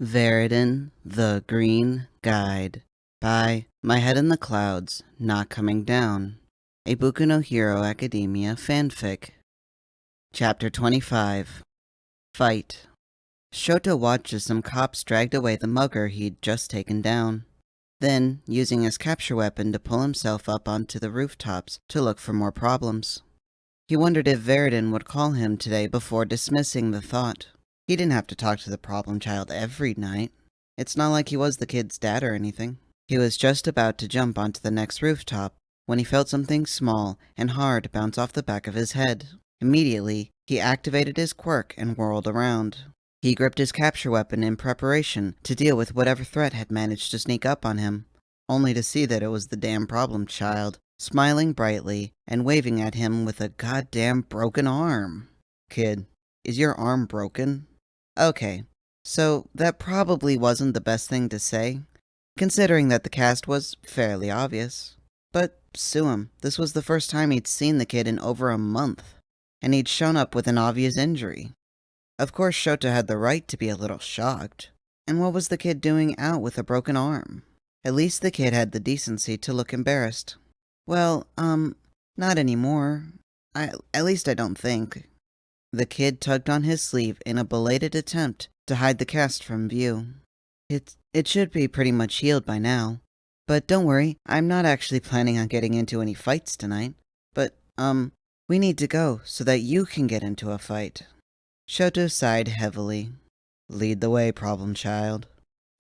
Viridian, the Green Guide by My Head in the Clouds, Not Coming Down, a Boku no Hero Academia fanfic. Chapter 25. Fight. Shoto watched as some cops dragged away the mugger he'd just taken down. Then, using his capture weapon to pull himself up onto the rooftops to look for more problems. He wondered if Viridian would call him today before dismissing the thought. He didn't have to talk to the problem child every night. It's not like he was the kid's dad or anything. He was just about to jump onto the next rooftop when he felt something small and hard bounce off the back of his head. Immediately, he activated his quirk and whirled around. He gripped his capture weapon in preparation to deal with whatever threat had managed to sneak up on him, only to see that it was the damn problem child, smiling brightly and waving at him with a goddamn broken arm. "Kid, is your arm broken?" Okay, so that probably wasn't the best thing to say, considering that the cast was fairly obvious. But sue him, this was the first time he'd seen the kid in over a month, and he'd shown up with an obvious injury. Of course Shota had the right to be a little shocked. And what was the kid doing out with a broken arm? At least the kid had the decency to look embarrassed. Well, not anymore. At least I don't think. The kid tugged on his sleeve in a belated attempt to hide the cast from view. It should be pretty much healed by now. But don't worry, I'm not actually planning on getting into any fights tonight. But, we need to go so that you can get into a fight. Shoto sighed heavily. Lead the way, problem child.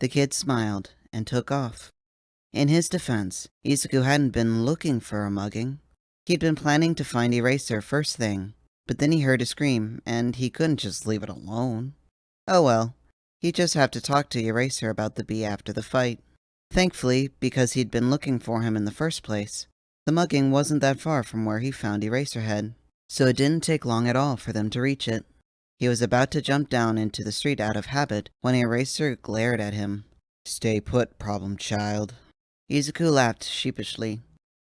The kid smiled and took off. In his defense, Izuku hadn't been looking for a mugging. He'd been planning to find Eraser first thing. But then he heard a scream, and he couldn't just leave it alone. Oh well, he'd just have to talk to Eraser about the bee after the fight. Thankfully, because he'd been looking for him in the first place, the mugging wasn't that far from where he found Eraserhead, so it didn't take long at all for them to reach it. He was about to jump down into the street out of habit when Eraser glared at him. "Stay put, problem child." Izuku laughed sheepishly.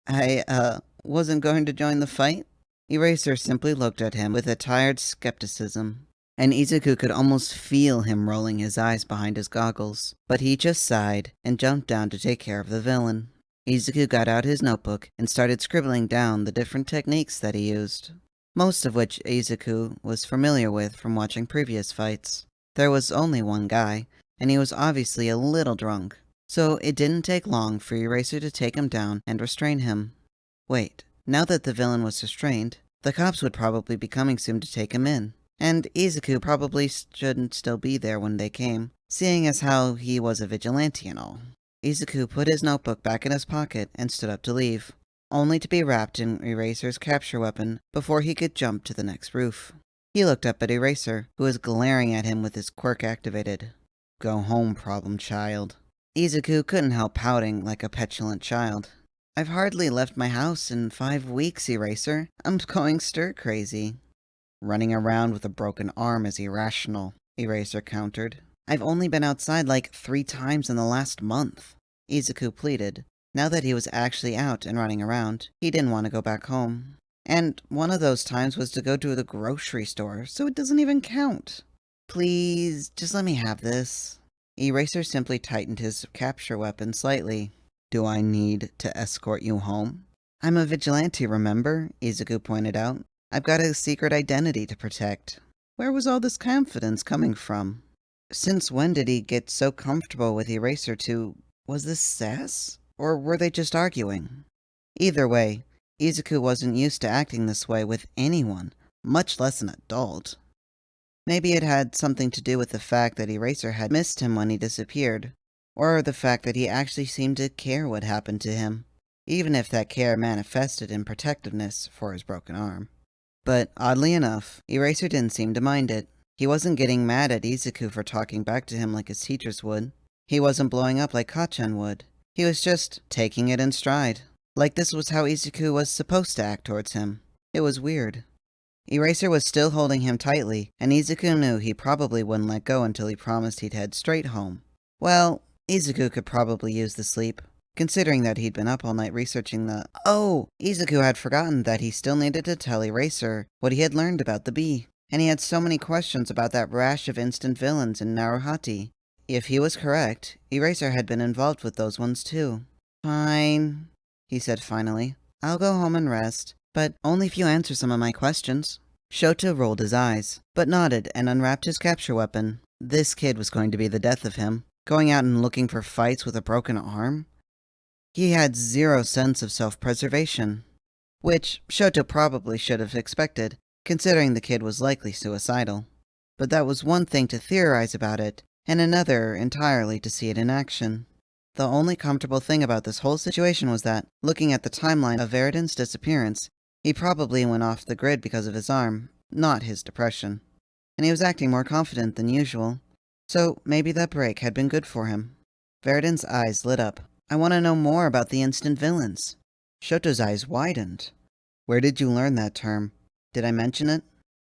I wasn't going to join the fight?" Eraser simply looked at him with a tired skepticism, and Izuku could almost feel him rolling his eyes behind his goggles, but he just sighed and jumped down to take care of the villain. Izuku got out his notebook and started scribbling down the different techniques that he used, most of which Izuku was familiar with from watching previous fights. There was only one guy, and he was obviously a little drunk, so it didn't take long for Eraser to take him down and restrain him. Wait. Now that the villain was restrained, the cops would probably be coming soon to take him in, and Izuku probably shouldn't still be there when they came, seeing as how he was a vigilante and all. Izuku put his notebook back in his pocket and stood up to leave, only to be wrapped in Eraser's capture weapon before he could jump to the next roof. He looked up at Eraser, who was glaring at him with his quirk activated. "Go home, problem child." Izuku couldn't help pouting like a petulant child. "I've hardly left my house in 5 weeks, Eraser. I'm going stir-crazy." "Running around with a broken arm is irrational," Eraser countered. "I've only been outside like 3 times in the last month," Izuku pleaded. Now that he was actually out and running around, he didn't want to go back home. "And one of those times was to go to the grocery store, so it doesn't even count. Please, just let me have this." Eraser simply tightened his capture weapon slightly. "Do I need to escort you home?" "I'm a vigilante, remember?" Izuku pointed out. "I've got a secret identity to protect." Where was all this confidence coming from? Since when did he get so comfortable with Eraser too? Was this sass? Or were they just arguing? Either way, Izuku wasn't used to acting this way with anyone, much less an adult. Maybe it had something to do with the fact that Eraser had missed him when he disappeared, or the fact that he actually seemed to care what happened to him, even if that care manifested in protectiveness for his broken arm. But oddly enough, Eraser didn't seem to mind it. He wasn't getting mad at Izuku for talking back to him like his teachers would. He wasn't blowing up like Kachan would. He was just taking it in stride, like this was how Izuku was supposed to act towards him. It was weird. Eraser was still holding him tightly, and Izuku knew he probably wouldn't let go until he promised he'd head straight home. Well, Izuku could probably use the sleep, considering that he'd been up all night researching the— Oh! Izuku had forgotten that he still needed to tell Eraser what he had learned about the bee, and he had so many questions about that rash of instant villains in Naruhati. If he was correct, Eraser had been involved with those ones too. Fine, he said finally. I'll go home and rest, but only if you answer some of my questions. Shoto rolled his eyes, but nodded and unwrapped his capture weapon. This kid was going to be the death of him, going out and looking for fights with a broken arm. He had zero sense of self-preservation, which Shoto probably should have expected, considering the kid was likely suicidal. But that was one thing to theorize about it, and another entirely to see it in action. The only comfortable thing about this whole situation was that, looking at the timeline of Viridian's disappearance, he probably went off the grid because of his arm, not his depression. And he was acting more confident than usual, so maybe that break had been good for him. Viridian's eyes lit up. I want to know more about the instant villains. Shoto's eyes widened. Where did you learn that term? Did I mention it?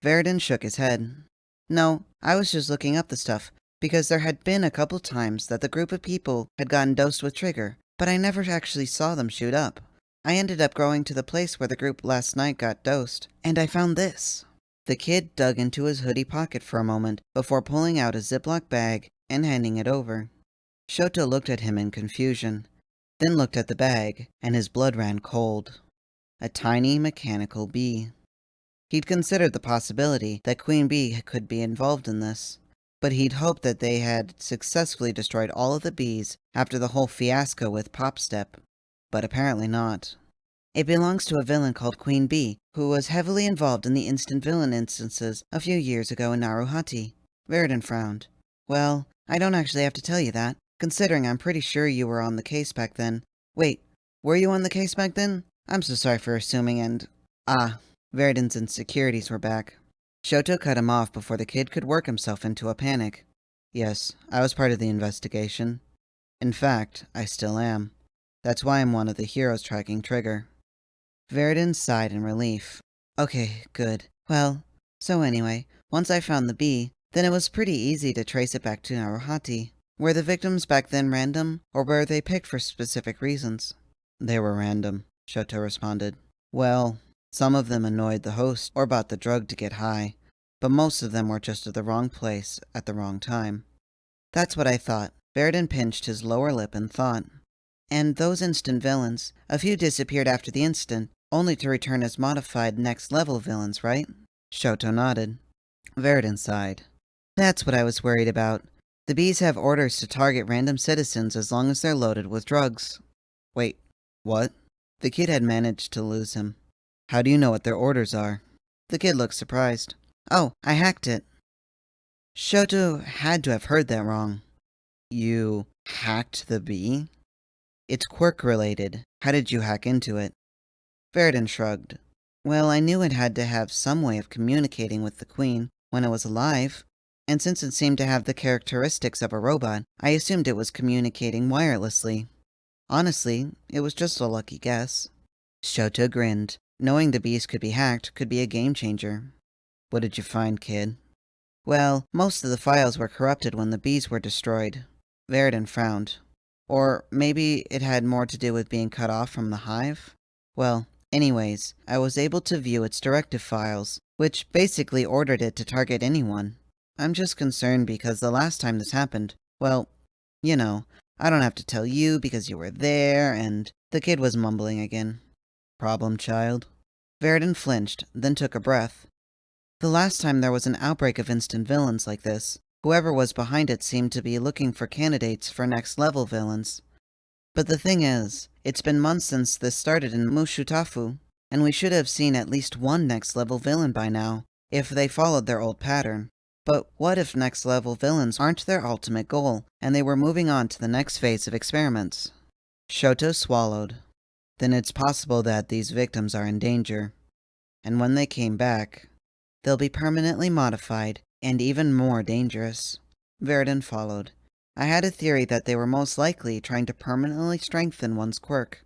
Viridian shook his head. No, I was just looking up the stuff, because there had been a couple times that the group of people had gotten dosed with trigger, but I never actually saw them shoot up. I ended up going to the place where the group last night got dosed, and I found this. The kid dug into his hoodie pocket for a moment before pulling out a Ziploc bag and handing it over. Shoto looked at him in confusion, then looked at the bag, and his blood ran cold. A tiny mechanical bee. He'd considered the possibility that Queen Bee could be involved in this, but he'd hoped that they had successfully destroyed all of the bees after the whole fiasco with Popstep, but apparently not. It belongs to a villain called Queen Bee, who was heavily involved in the instant villain instances a few years ago in Naruhati. Viridian frowned. Well, I don't actually have to tell you that, considering I'm pretty sure you were on the case back then. Wait, were you on the case back then? I'm so sorry for assuming and... Viridian's insecurities were back. Shoto cut him off before the kid could work himself into a panic. Yes, I was part of the investigation. In fact, I still am. That's why I'm one of the heroes tracking Trigger. Viridian sighed in relief. Okay, good. Well, so anyway, once I found the bee, then it was pretty easy to trace it back to Naruhati. Were the victims back then random, or were they picked for specific reasons? They were random, Shoto responded. Well, some of them annoyed the host or bought the drug to get high, but most of them were just at the wrong place at the wrong time. That's what I thought. Viridian pinched his lower lip in thought. And those instant villains, a few disappeared after the instant, only to return as modified next-level villains, right? Shoto nodded. Viridian sighed. That's what I was worried about. The bees have orders to target random citizens as long as they're loaded with drugs. Wait, what? The kid had managed to lose him. How do you know what their orders are? The kid looked surprised. Oh, I hacked it. Shoto had to have heard that wrong. You hacked the bee? It's quirk-related. How did you hack into it? Viridian shrugged. Well, I knew it had to have some way of communicating with the queen when it was alive, and since it seemed to have the characteristics of a robot, I assumed it was communicating wirelessly. Honestly, it was just a lucky guess. Shoto grinned. Knowing the bees could be hacked could be a game-changer. What did you find, kid? Well, most of the files were corrupted when the bees were destroyed. Viridian frowned. Or maybe it had more to do with being cut off from the hive? Well, anyways, I was able to view its directive files, which basically ordered it to target anyone. I'm just concerned because the last time this happened, well, you know, I don't have to tell you because you were there, and the kid was mumbling again. Problem child? Viridian flinched, then took a breath. The last time there was an outbreak of instant villains like this, whoever was behind it seemed to be looking for candidates for next-level villains. But the thing is, it's been months since this started in Mushutafu, and we should have seen at least one next-level villain by now, if they followed their old pattern. But what if next-level villains aren't their ultimate goal, and they were moving on to the next phase of experiments? Shoto swallowed. Then it's possible that these victims are in danger. And when they came back, they'll be permanently modified and even more dangerous. Viridian followed. I had a theory that they were most likely trying to permanently strengthen one's quirk.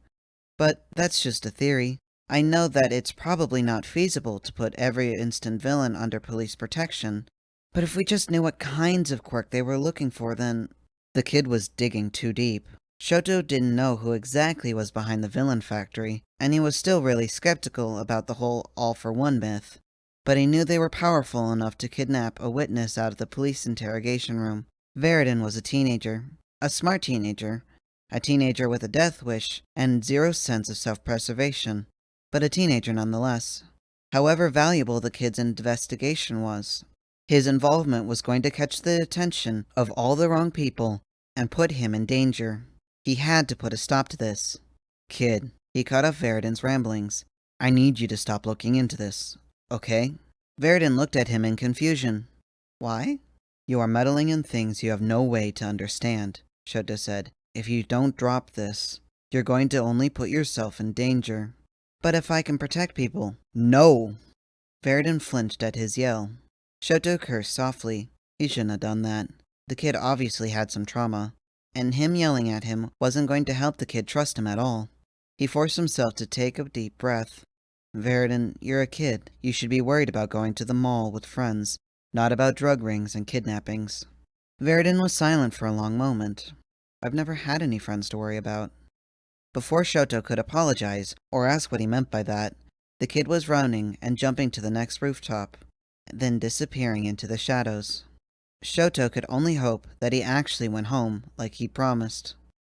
But that's just a theory. I know that it's probably not feasible to put every instant villain under police protection, but if we just knew what kinds of quirk they were looking for, then... The kid was digging too deep. Shoto didn't know who exactly was behind the villain factory, and he was still really skeptical about the whole all-for-one myth. But he knew they were powerful enough to kidnap a witness out of the police interrogation room, Viridian was a teenager. A smart teenager. A teenager with a death wish and zero sense of self-preservation. But a teenager nonetheless. However valuable the kid's investigation was, his involvement was going to catch the attention of all the wrong people and put him in danger. He had to put a stop to this. Kid, he cut off Viridian's ramblings. I need you to stop looking into this, okay? Viridian looked at him in confusion. Why? You are meddling in things you have no way to understand, Shoto said. If you don't drop this, you're going to only put yourself in danger. But if I can protect people... No! Viridian flinched at his yell. Shoto cursed softly. He shouldn't have done that. The kid obviously had some trauma, and him yelling at him wasn't going to help the kid trust him at all. He forced himself to take a deep breath. Viridian, you're a kid. You should be worried about going to the mall with friends, not about drug rings and kidnappings. Viridian was silent for a long moment. I've never had any friends to worry about. Before Shoto could apologize or ask what he meant by that, the kid was running and jumping to the next rooftop, then disappearing into the shadows. Shoto could only hope that he actually went home like he promised.